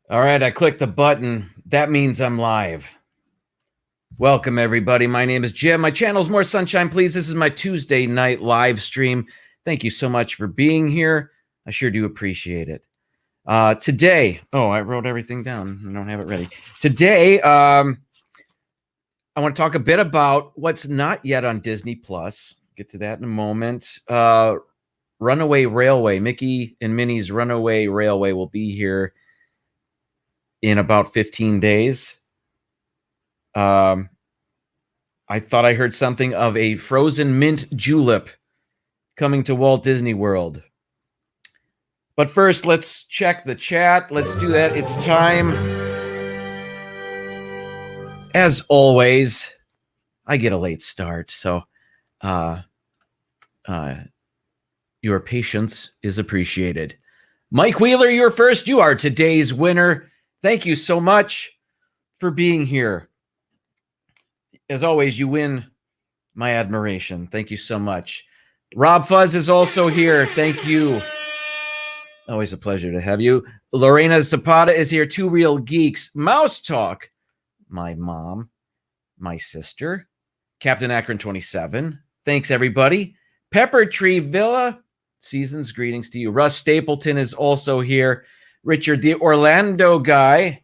All right, I clicked the button. That means I'm live. Welcome, everybody. My name is Jim. My channel's More Sunshine, Please. This is my Tuesday night live stream. Thank you so much for being here. I sure do appreciate it. Today, I wrote everything down. I don't have it ready. Today, I want to talk a bit about what's not yet on Disney Plus. Get to that in a moment. Runaway Railway. Mickey and Minnie's Runaway Railway will be here in about 15 days. I thought I heard something of a frozen mint julep coming to Walt Disney World. But first, let's check the chat. Let's do that. It's time. As always, I get a late start, so your patience is appreciated. Mike Wheeler, you're first. You are today's winner. Thank you so much for being here. As always, you win my admiration. Thank you so much. Rob Fuzz is also here. Thank you. Always a pleasure to have you. Lorena Zapata is here. Two Real Geeks. Mouse Talk. My mom. My sister. Captain Akron 27. Thanks, everybody. Pepper Tree Villa. Season's greetings to you. Russ Stapleton is also here. Richard, the Orlando guy.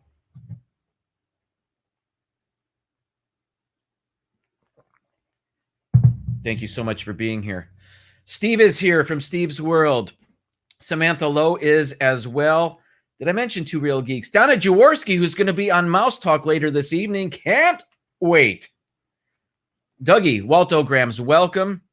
Thank you so much for being here. Steve is here from Steve's World. Samantha Lowe is as well. Did I mention Two Real Geeks? Donna Jaworski, who's going to be on Mouse Talk later this evening. Can't wait. Dougie, Waltograms, welcome.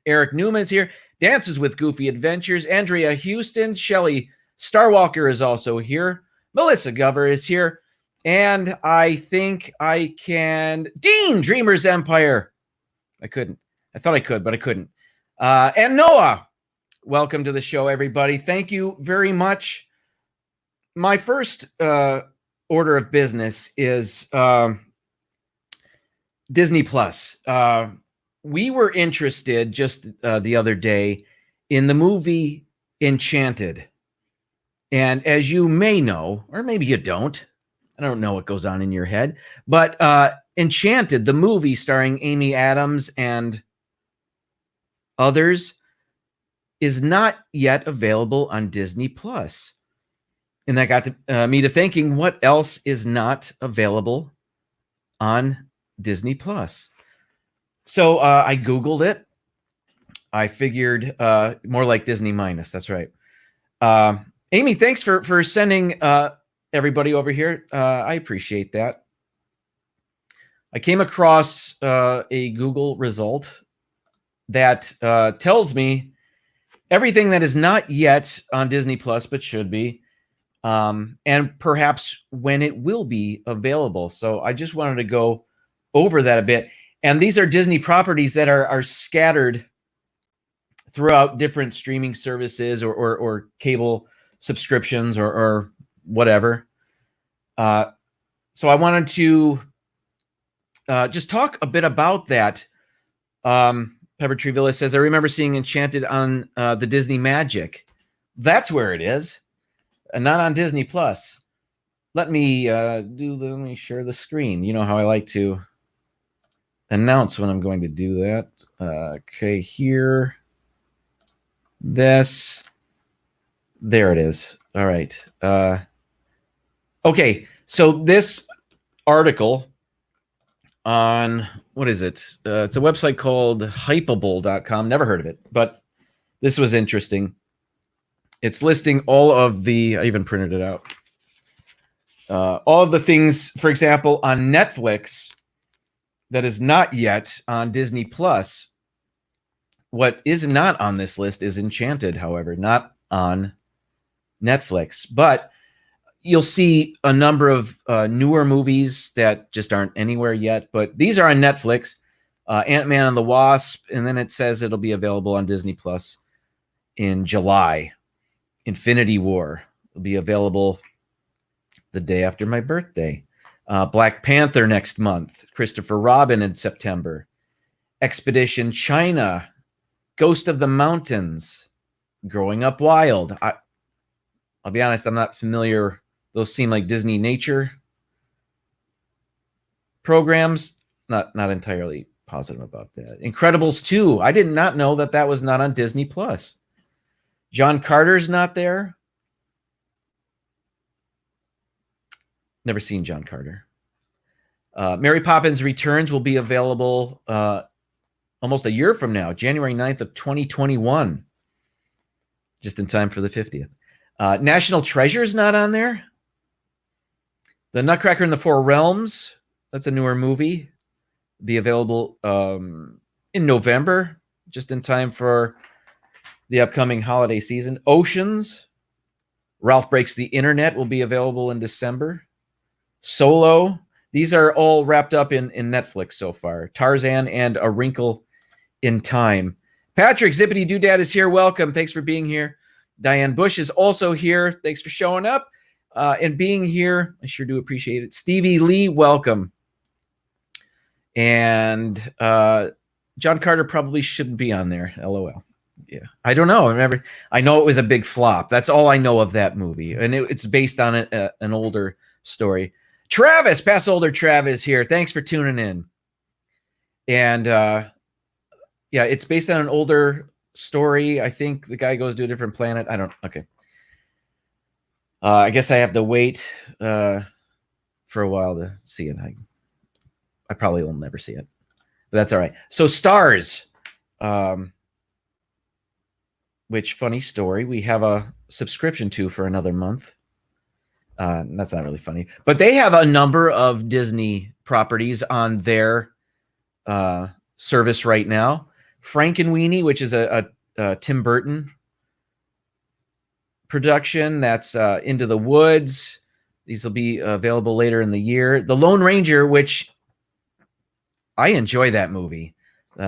Eric Newman is here. Dances with Goofy Adventures. Andrea Houston. Shelley Starwalker is also here. Melissa Gover is here. And I think I can... Dean, Dreamer's Empire. I couldn't. I thought I could, but I couldn't. And Noah, welcome to the show, everybody. Thank you very much. My first order of business is Disney Plus. We were interested just the other day in the movie Enchanted. And as you may know, or maybe you don't, I don't know what goes on in your head, but Enchanted, the movie starring Amy Adams and others, is not yet available on Disney Plus. And that got me to thinking, what else is not available on Disney Plus? So I Googled it. I figured more like Disney minus. That's right. Amy, thanks for sending everybody over here. I appreciate that. I came across a Google result that tells me everything that is not yet on Disney Plus, but should be, and perhaps when it will be available. So I just wanted to go over that a bit. And these are Disney properties that are scattered throughout different streaming services or cable subscriptions or whatever. So I wanted to just talk a bit about that. Pepper Tree Villa says, I remember seeing Enchanted on the Disney Magic. That's where it is, not on Disney Plus. Let me share the screen. You know how I like to announce when I'm going to do that. Okay, here. This. There it is. All right. Okay, so this article on, what is it? It's a website called hypeable.com. Never heard of it, but this was interesting. It's listing all of the, I even printed it out. All of the things, for example, on Netflix that is not yet on Disney Plus. What is not on this list is Enchanted, however, not on Netflix. But you'll see a number of newer movies that just aren't anywhere yet, but these are on Netflix. Ant-Man and the Wasp, and then it says it'll be available on Disney Plus in July. Infinity War will be available the day after my birthday. Black Panther next month. Christopher Robin in September. Expedition China. Ghost of the Mountains. Growing Up Wild. I'll be honest, I'm not familiar Those seem like Disney nature programs. Not entirely positive about that. Incredibles 2. I did not know that was not on Disney Plus. John Carter's not there. Never seen John Carter. Mary Poppins Returns will be available almost a year from now, January 9th of 2021. Just in time for the 50th. National Treasure's not on there. The Nutcracker in the Four Realms, that's a newer movie, be available in November, just in time for the upcoming holiday season. Oceans, Ralph Breaks the Internet will be available in December. Solo, these are all wrapped up in Netflix so far. Tarzan and A Wrinkle in Time. Patrick Zippity Doodad is here. Welcome. Thanks for being here. Diane Bush is also here. Thanks for showing up and being here. I sure do appreciate it. Stevie Lee, welcome. And John Carter probably shouldn't be on there. LOL. Yeah, I don't know. I know it was a big flop. That's all I know of that movie, and it's based on an older story. Travis, past older Travis here. Thanks for tuning in. And yeah, it's based on an older story. I think the guy goes to a different planet. Okay. I guess I have to wait for a while to see it. I probably will never see it, but that's all right. So Stars, which, funny story, we have a subscription to for another month. That's not really funny, but they have a number of Disney properties on their service right now. Frankenweenie, which is a Tim Burton production. That's Into the Woods. These will be available later in the year. The Lone Ranger, which I enjoy that movie.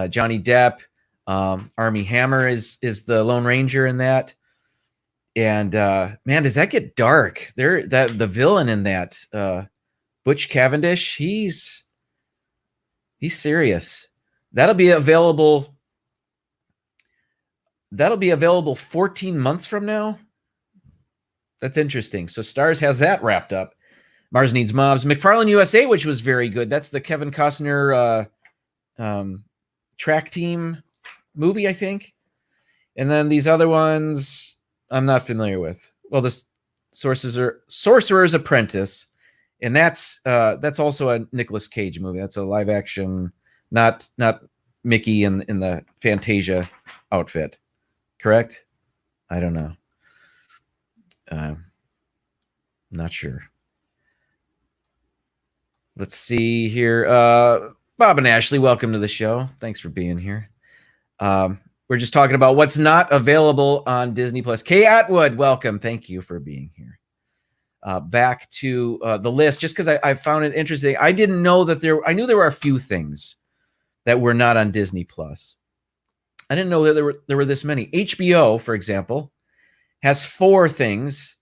Johnny Depp, Armie Hammer is the Lone Ranger in that. And man, does that get dark? The villain in that, Butch Cavendish, he's serious. That'll be available 14 months from now. That's interesting. So Stars has that wrapped up. Mars Needs Moms. McFarlane USA, which was very good. That's the Kevin Costner track team movie, I think. And then these other ones I'm not familiar with. Well, this Sorcerer's Apprentice, and that's also a Nicolas Cage movie. That's a live action, not Mickey in the Fantasia outfit. Correct? I don't know. Not sure. Let's see here. Bob and Ashley, welcome to the show. Thanks for being here. We're just talking about what's not available on Disney Plus. Kay Atwood, welcome. Thank you for being here. Back to the list, just because I found it interesting. I didn't know that I knew there were a few things that were not on Disney Plus. I didn't know that there were this many. HBO, for example, has 4 things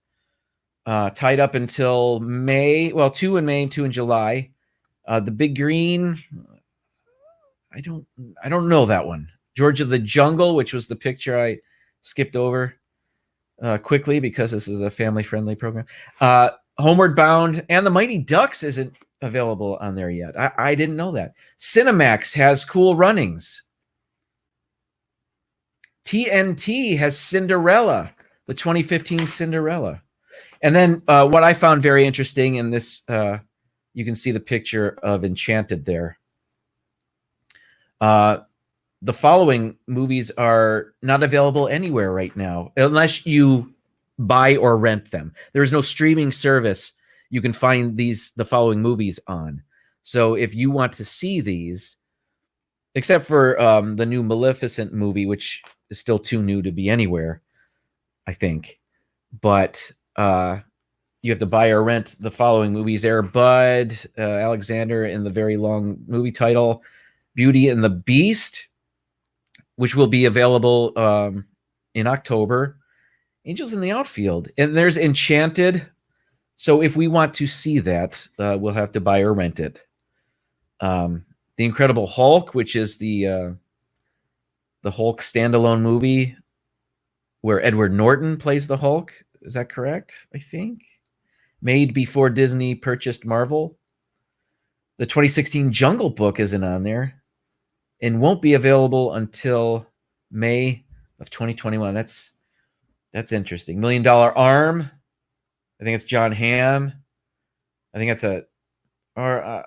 tied up until May. Well, 2 in May and 2 in July. The Big Green, I don't know that one. George of the Jungle, which was the picture I skipped over quickly because this is a family-friendly program. Homeward Bound and The Mighty Ducks isn't available on there yet. I didn't know that. Cinemax has Cool Runnings. TNT has Cinderella, the 2015 Cinderella. And then what I found very interesting in this, you can see the picture of Enchanted there. The following movies are not available anywhere right now, unless you buy or rent them. There is no streaming service you can find the following movies on. So if you want to see these, except for the new Maleficent movie, which is still too new to be anywhere, I think. But you have to buy or rent the following movies: Air Bud, Alexander in the Very Long Movie Title, Beauty and the Beast, which will be available in October, Angels in the Outfield, and there's Enchanted. So if we want to see that, we'll have to buy or rent it. The Incredible Hulk, which is the Hulk standalone movie where Edward Norton plays the Hulk. Is that correct? I think. made before Disney purchased Marvel. The 2016 Jungle Book isn't on there and won't be available until May of 2021. That's interesting. $1 Million Arm. I think it's John Hamm. I think that's am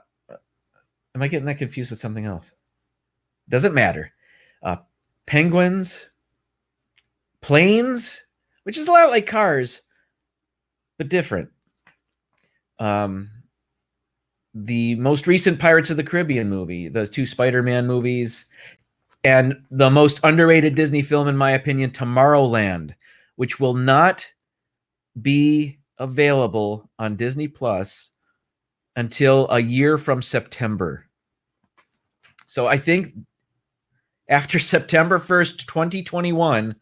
I getting that confused with something else? Doesn't matter. Penguins. Planes, which is a lot like Cars, but different. The most recent Pirates of the Caribbean movie, those 2 Spider-Man movies, and the most underrated Disney film, in my opinion, Tomorrowland, which will not be available on Disney Plus until a year from September. So I think after September 1st, 2021,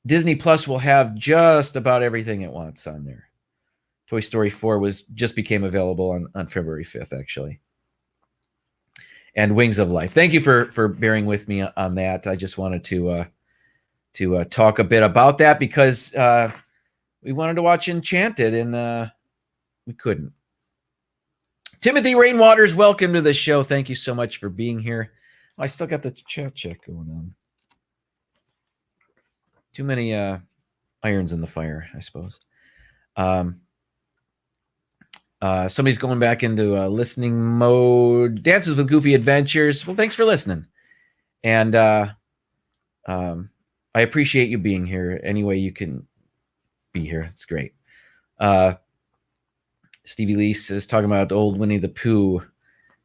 Disney Plus will have just about everything it wants on there. Toy Story 4 just became available on February 5th, actually. And Wings of Life. Thank you for bearing with me on that. I just wanted to talk a bit about that because we wanted to watch Enchanted and we couldn't. Timothy Rainwaters, welcome to the show. Thank you so much for being here. I still got the chat check going on. Too many irons in the fire, I suppose. Somebody's going back into listening mode. Dances with Goofy Adventures. Well, thanks for listening. And I appreciate you being here any way you can be here. It's great. Stevie Lease is talking about old Winnie the Pooh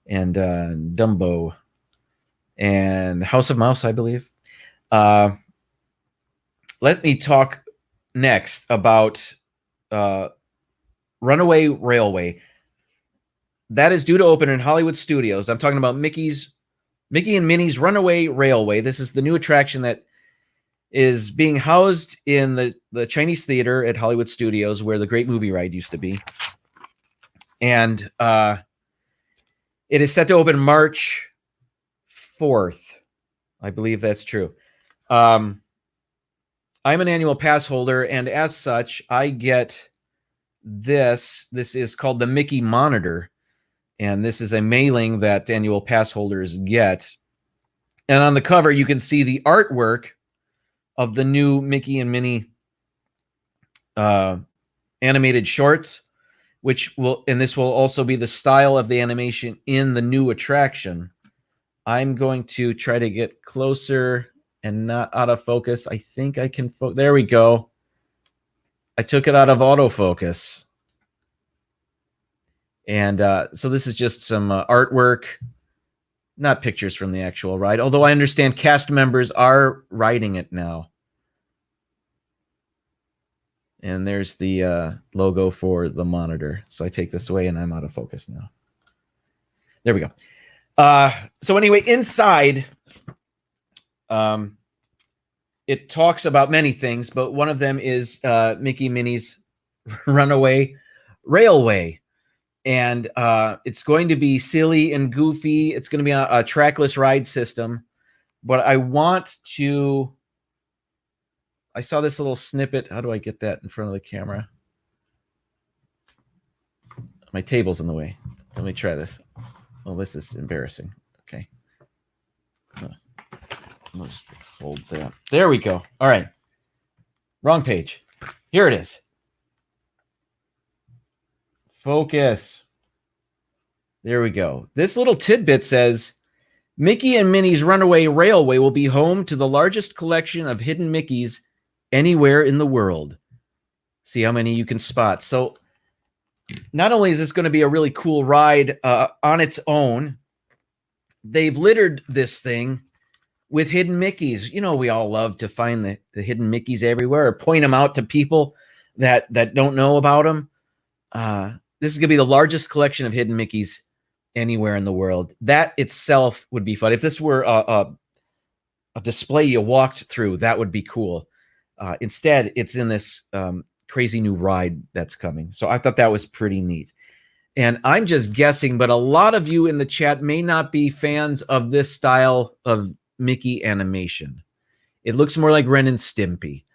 and Dumbo and House of Mouse, I believe. Let me talk next about Runaway Railway. That is due to open in Hollywood Studios. I'm talking about Mickey and Minnie's Runaway Railway. This is the new attraction that is being housed in the Chinese Theater at Hollywood Studios, where the Great Movie Ride used to be. And it is set to open March 4th. I believe that's true. I'm an annual pass holder, and as such, I get this. This is called the Mickey Monitor, and this is a mailing that annual pass holders get. And on the cover, you can see the artwork of the new Mickey and Minnie animated shorts, and this will also be the style of the animation in the new attraction. I'm going to try to get closer and not out of focus. I think I can. There we go. I took it out of autofocus. And so this is just some artwork, not pictures from the actual ride, although I understand cast members are riding it now. And there's the logo for the monitor. So I take this away and I'm out of focus now. There we go. So anyway, inside, it talks about many things, but one of them is Mickey and Minnie's Runaway Railway. And it's going to be silly and goofy. It's going to be a trackless ride system. But I saw this little snippet. How do I get that in front of the camera? My table's in the way. Let me try this. Oh, this is embarrassing. Okay. I'll just fold that. There we go. All right. Wrong page. Here it is. Focus. There we go. This little tidbit says, Mickey and Minnie's Runaway Railway will be home to the largest collection of hidden Mickeys anywhere in the world. See how many you can spot. So not only is this going to be a really cool ride on its own, they've littered this thing with hidden Mickeys. You know, we all love to find the hidden Mickeys everywhere or point them out to people that don't know about them. This is going to be the largest collection of hidden Mickeys anywhere in the world. That itself would be fun. If this were a display you walked through, that would be cool. Instead, it's in this crazy new ride that's coming. So I thought that was pretty neat. And I'm just guessing, but a lot of you in the chat may not be fans of this style of Mickey animation. It looks more like Ren and Stimpy.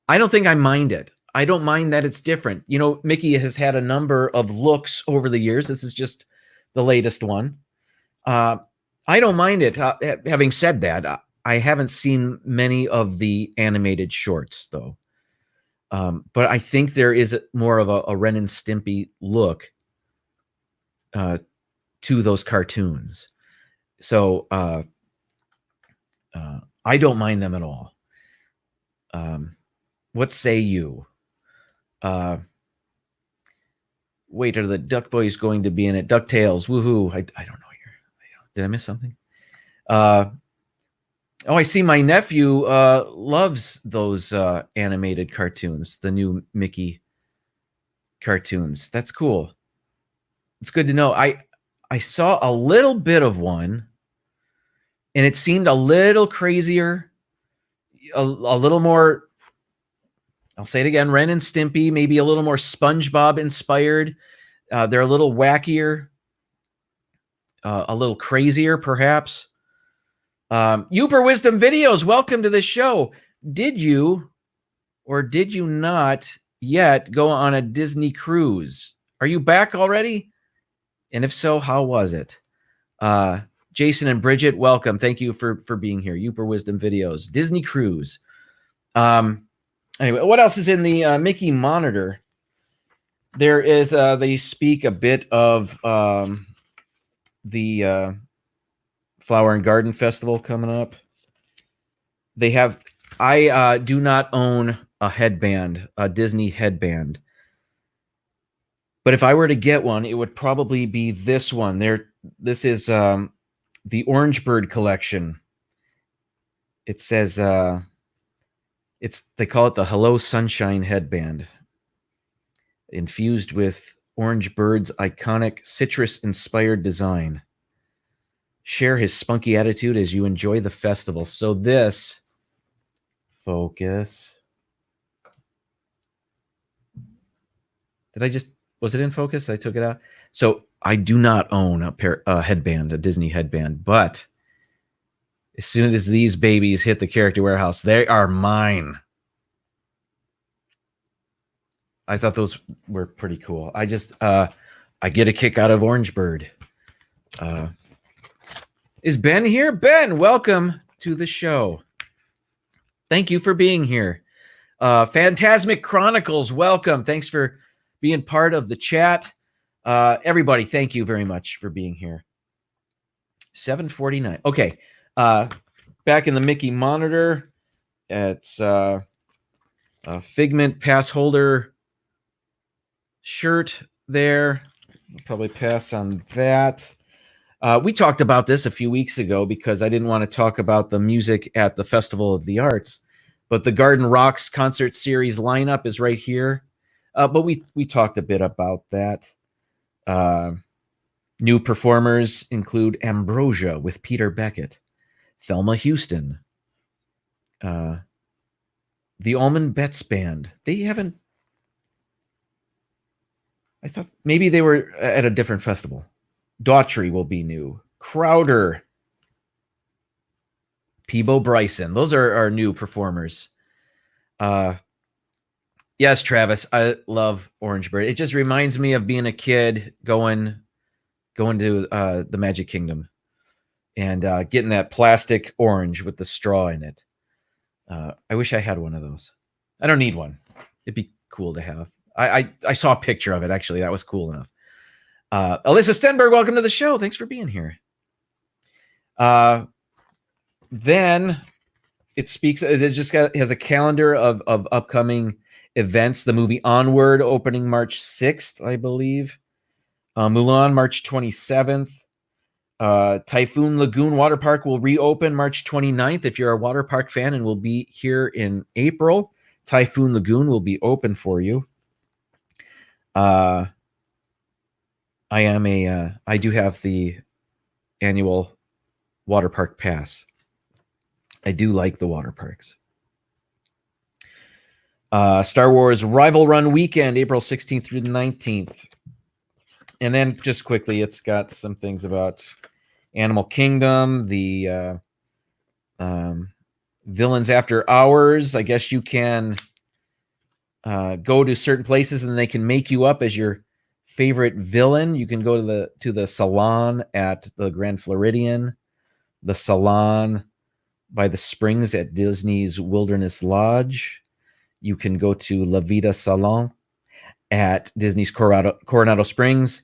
I don't think I mind it. I don't mind that it's different. You know, Mickey has had a number of looks over the years. This is just the latest one. I don't mind it. Having said that, I haven't seen many of the animated shorts, though. But I think there is more of a Ren and Stimpy look to those cartoons. So I don't mind them at all. What say you? Wait, are the Duck Boys going to be in it? DuckTales, woohoo. I don't know here. Did I miss something? Oh, I see my nephew loves those animated cartoons, the new Mickey cartoons. That's cool. It's good to know. I saw a little bit of one, and it seemed a little crazier, a little more, I'll say it again, Ren and Stimpy, maybe a little more SpongeBob inspired. They're a little wackier, a little crazier, perhaps. Uber Wisdom Videos, welcome to the show. Did you or did you not yet go on a Disney cruise? Are you back already? And if so, how was it? Jason and Bridget, welcome. Thank you for being here. Uber Wisdom Videos, Disney cruise. Anyway, what else is in the Mickey monitor? There is, they speak a bit of the Flower and Garden Festival coming up. They have, I do not own a headband, a Disney headband. But if I were to get one, it would probably be this one. This is the Orange Bird collection. It says, they call it the Hello Sunshine headband. Infused with Orange Bird's iconic citrus-inspired design. Share his spunky attitude as you enjoy the festival. So this, focus. Was it in focus? I took it out. So I do not own a headband, a Disney headband, but as soon as these babies hit the Character Warehouse, they are mine. I thought those were pretty cool. I get a kick out of Orange Bird. Is Ben here? Ben, welcome to the show. Thank you for being here. Phantasmic Chronicles, welcome. Thanks for being part of the chat. Everybody, thank you very much for being here. 7:49. Okay. Back in the Mickey monitor. It's a Figment pass holder shirt there. I'll probably pass on that. We talked about this a few weeks ago because I didn't want to talk about the music at the Festival of the Arts, but the Garden Rocks concert series lineup is right here. But we talked a bit about that. New performers include Ambrosia with Peter Beckett, Thelma Houston, the Allman Betts Band. They haven't. I thought maybe they were at a different festival. Daughtry will be new. Crowder, Peebo Bryson. Those are our new performers. Yes, Travis, I love Orange Bird. It just reminds me of being a kid going to the Magic Kingdom and getting that plastic orange with the straw in it. I wish I had one of those. I don't need one. It'd be cool to have. I saw a picture of it, actually. That was cool enough. Alyssa Stenberg, welcome to the show. Thanks for being here. Then it speaks, has a calendar of upcoming events. The movie Onward opening March 6th, I believe. Mulan, March 27th. Typhoon Lagoon Water Park will reopen March 29th. If you're a water park fan and will be here in April, Typhoon Lagoon will be open for you. I do have the annual water park pass. I do like the water parks. Star Wars Rival Run Weekend, April 16th through the 19th. And then just quickly, it's got some things about Animal Kingdom, the Villains After Hours. I guess you can go to certain places and they can make you up as your favorite villain. You can go to the salon at the Grand Floridian, the salon by the springs at Disney's Wilderness Lodge. You can go to La Vida Salon at Disney's Coronado Springs.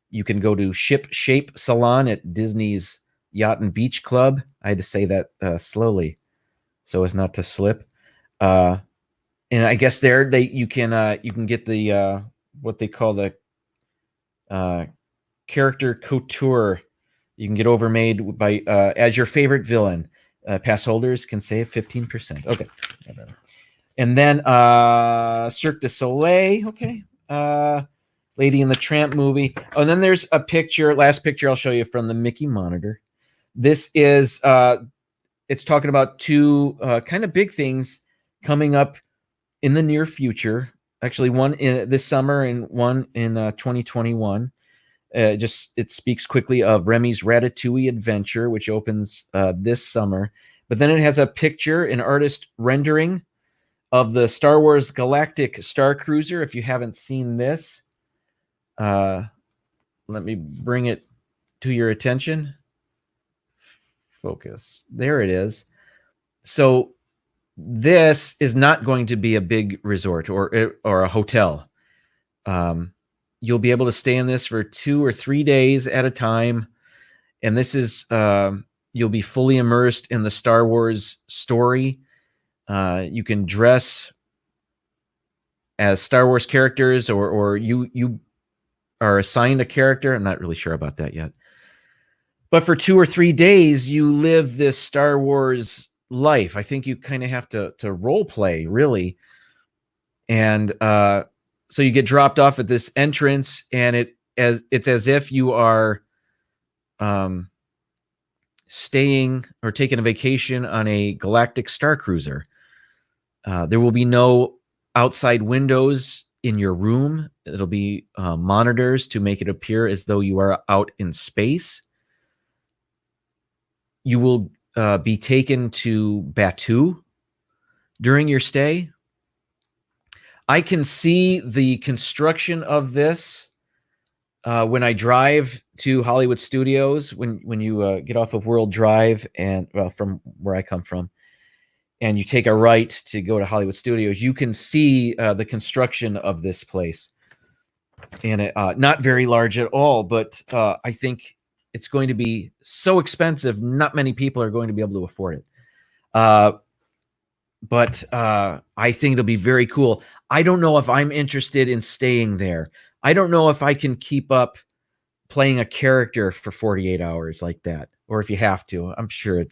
You can go to Ship Shape Salon at Disney's Yacht and Beach Club. I had to say that slowly so as not to slip. And I guess there you can get the what they call the character couture. You can get overmade by as your favorite villain. Pass holders can save 15%. Okay. And then Cirque du Soleil. Okay. Lady and the Tramp movie. Oh, and then there's a picture, last picture I'll show you from the Mickey monitor. This is, it's talking about two kind of big things coming up in the near future. Actually, one in this summer and one in 2021. It speaks quickly of Remy's Ratatouille Adventure, which opens this summer. But then it has a picture, an artist rendering of the Star Wars Galactic Star Cruiser. If you haven't seen this, let me bring it to your attention. Focus. There it is. So this is not going to be a big resort or a hotel. You'll be able to stay in this for 2 or 3 days at a time. And this is, you'll be fully immersed in the Star Wars story. You can dress as Star Wars characters or you are assigned a character. I'm not really sure about that yet. But for 2 or 3 days, you live this Star Wars life. I think you kind of have to role play, really. And so you get dropped off at this entrance, and it's as if you are staying or taking a vacation on a Galactic Star Cruiser. There will be no outside windows in your room. It'll be monitors to make it appear as though you are out in space. You will be taken to Batuu during your stay. I can see the construction of this when I drive to Hollywood Studios, when you get off of World Drive and, well, from where I come from, and you take a right to go to Hollywood Studios, you can see the construction of this place. And it, not very large at all, but I think it's going to be so expensive, not many people are going to be able to afford it. But I think it'll be very cool. I don't know if I'm interested in staying there. I don't know if I can keep up playing a character for 48 hours like that, or if you have to. I'm sure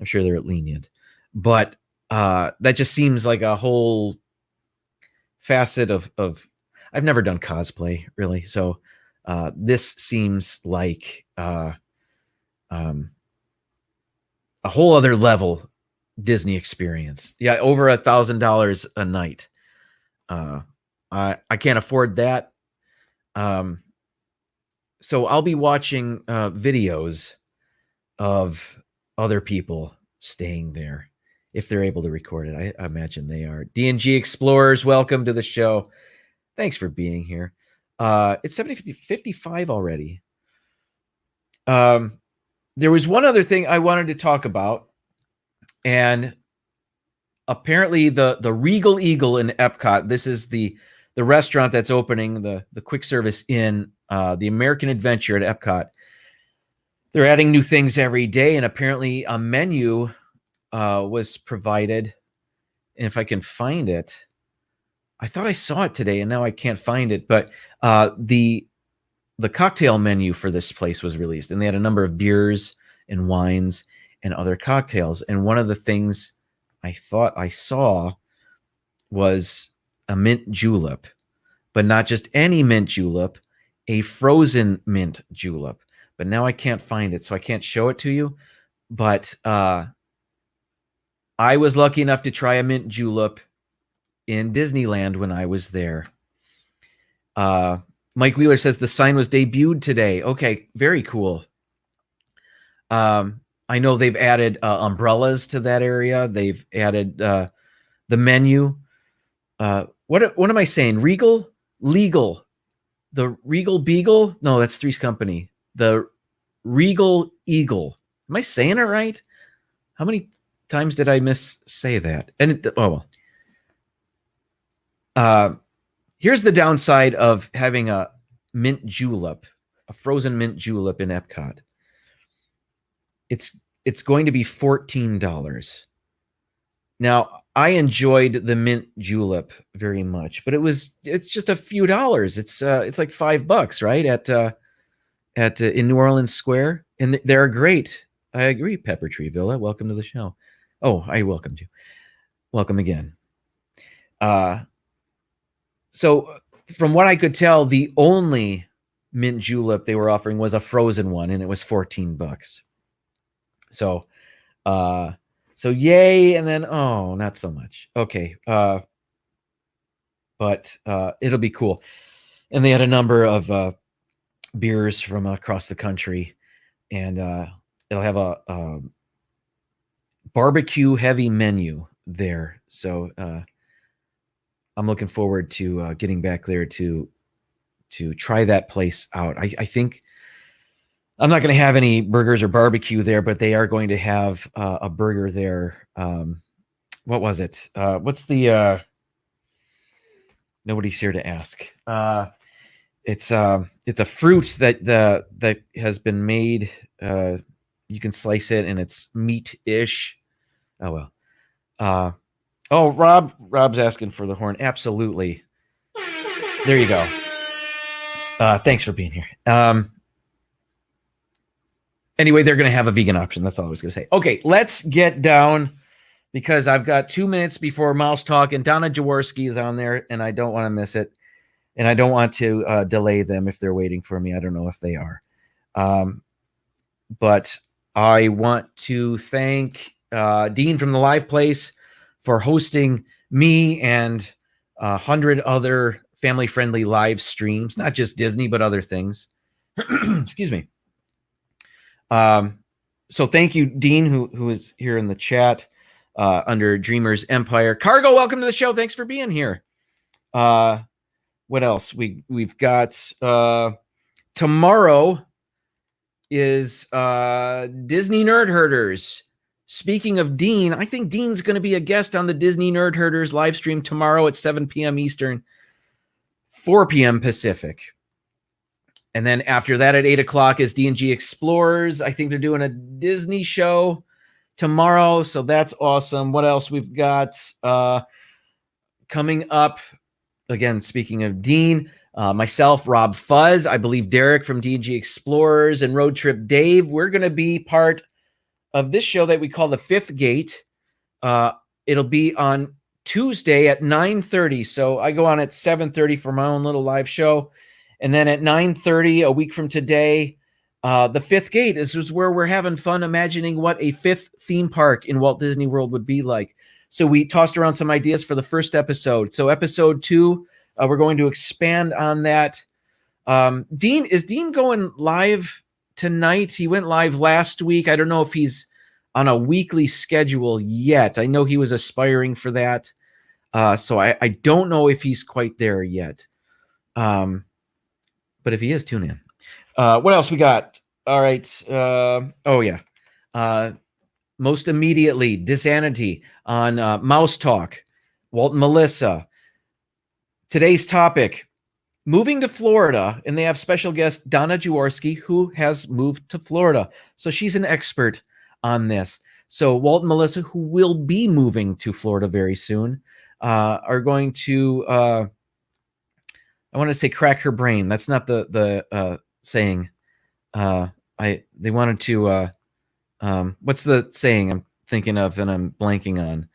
they're lenient. But that just seems like a whole facet of I've never done cosplay, really. So this seems like a whole other level Disney experience. Yeah, over $1,000 a night. I can't afford that. So I'll be watching videos of other people staying there if they're able to record it. I imagine they are. D&G Explorers, welcome to the show. Thanks for being here. It's 7:55 already. There was one other thing I wanted to talk about, and apparently the Regal Eagle in Epcot. This is the restaurant that's opening, the quick service in the American Adventure at Epcot. They're adding new things every day, and apparently a menu was provided. And if I can find it, I thought I saw it today, and now I can't find it. But the cocktail menu for this place was released, and they had a number of beers and wines and other cocktails. And one of the things I thought I saw was a mint julep, but not just any mint julep, a frozen mint julep. But now I can't find it, so I can't show it to you. But I was lucky enough to try a mint julep in Disneyland when I was there. Mike Wheeler says the sign was debuted today. Okay, very cool. I know they've added umbrellas to that area. They've added the menu. What What am I saying? Regal? Legal. The Regal Beagle? No, that's Three's Company. The Regal Eagle. Am I saying it right? How many times did I say that? And here's the downside of having a mint julep, a frozen mint julep in Epcot. It's going to be $14. Now, I enjoyed the mint julep very much, but it's just a few dollars. It's like $5, right? In New Orleans Square, and they're great. I agree, Pepper Tree Villa. Welcome to the show. Oh, I welcomed you. Welcome again. So from what I could tell, the only mint julep they were offering was a frozen one, and it was $14. So yay, and then not so much. Okay, but it'll be cool. And they had a number of beers from across the country, and it'll have a barbecue heavy menu there. So I'm looking forward to getting back there to try that place out. I think I'm not going to have any burgers or barbecue there, but they are going to have a burger there. What was it? What's the nobody's here to ask. It's a fruit that has been made. You can slice it and it's meat-ish. Oh well. Rob's asking for the horn. Absolutely. There you go. Thanks for being here. Anyway, they're going to have a vegan option. That's all I was going to say. Okay, let's get down because I've got 2 minutes before Mouse Talk, and Donna Jaworski is on there, and I don't want to miss it. And I don't want to delay them if they're waiting for me. I don't know if they are. But I want to thank Dean from the Live Place for hosting me and 100 other family-friendly live streams, not just Disney, but other things. Excuse me. So thank you, Dean, who is here in the chat under Dreamers Empire. Cargo, welcome to the show. Thanks for being here. What else? We've got tomorrow is Disney Nerd Herders. Speaking of Dean, I think Dean's going to be a guest on the Disney Nerd Herders live stream tomorrow at 7 p.m. Eastern, 4 p.m. Pacific. And then after that at 8 o'clock is D&G Explorers. I think they're doing a Disney show tomorrow, so that's awesome. What else we've got coming up? Again, speaking of Dean, myself, Rob Fuzz, I believe Derek from D&G Explorers, and Road Trip Dave, we're going to be part of this show that we call The Fifth Gate. It'll be on Tuesday at 9:30. So I go on at 7:30 for my own little live show. And then at 9:30, a week from today, The Fifth Gate is where we're having fun imagining what a fifth theme park in Walt Disney World would be like. So we tossed around some ideas for the first episode. So episode 2, we're going to expand on that. Is Dean going live tonight? He went live last week. I don't know if he's on a weekly schedule yet. I know he was aspiring for that. So I don't know if he's quite there yet. But if he is, tune in. What else we got? All right. Most immediately, Disanity on Mouse Talk. Walt and Melissa. Today's topic, moving to Florida, and they have special guest Donna Jaworski, who has moved to Florida. So she's an expert on this. So Walt and Melissa, who will be moving to Florida very soon, are going to, I want to say crack her brain. That's not the saying. They wanted to, what's the saying I'm thinking of and I'm blanking on?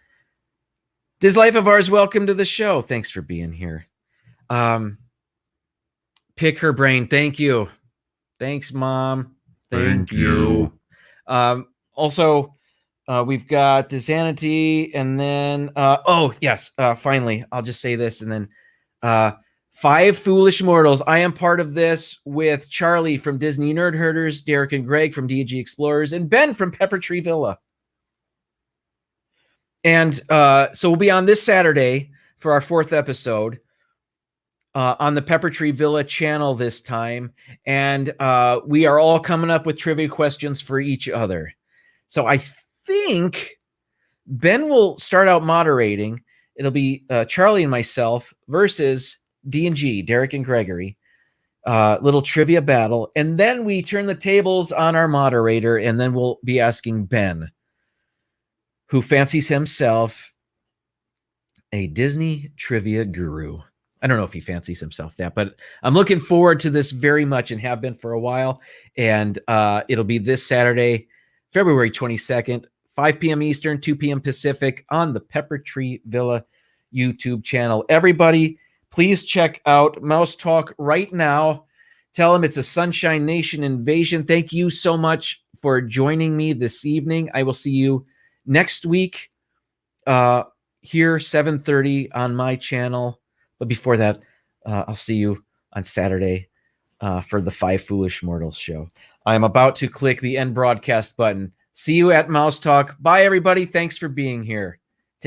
This Life of Ours, welcome to the show. Thanks for being here. Pick her brain. Thank you. Thanks, Mom. Thank you. Also, we've got Disanity, and then, finally, I'll just say this, and then Five Foolish Mortals. I am part of this with Charlie from Disney Nerd Herders, Derek and Greg from D&G Explorers, and Ben from Pepper Tree Villa. And so we'll be on this Saturday for our 4th episode on the Pepper Tree Villa channel this time. And we are all coming up with trivia questions for each other. So I think Ben will start out moderating. It'll be Charlie and myself versus D&G, Derek and Gregory. Little trivia battle. And then we turn the tables on our moderator, and then we'll be asking Ben, who fancies himself a Disney trivia guru. I don't know if he fancies himself that, but I'm looking forward to this very much and have been for a while. And it'll be this Saturday, February 22nd, 5 p.m. Eastern, 2 p.m. Pacific on the Pepper Tree Villa YouTube channel. Everybody, please check out Mouse Talk right now. Tell them it's a Sunshine Nation invasion. Thank you so much for joining me this evening. I will see you next week here, 7:30 on my channel. But before that, I'll see you on Saturday for the Five Foolish Mortals show. I'm about to click the end broadcast button. See you at Mouse Talk. Bye, everybody. Thanks for being here.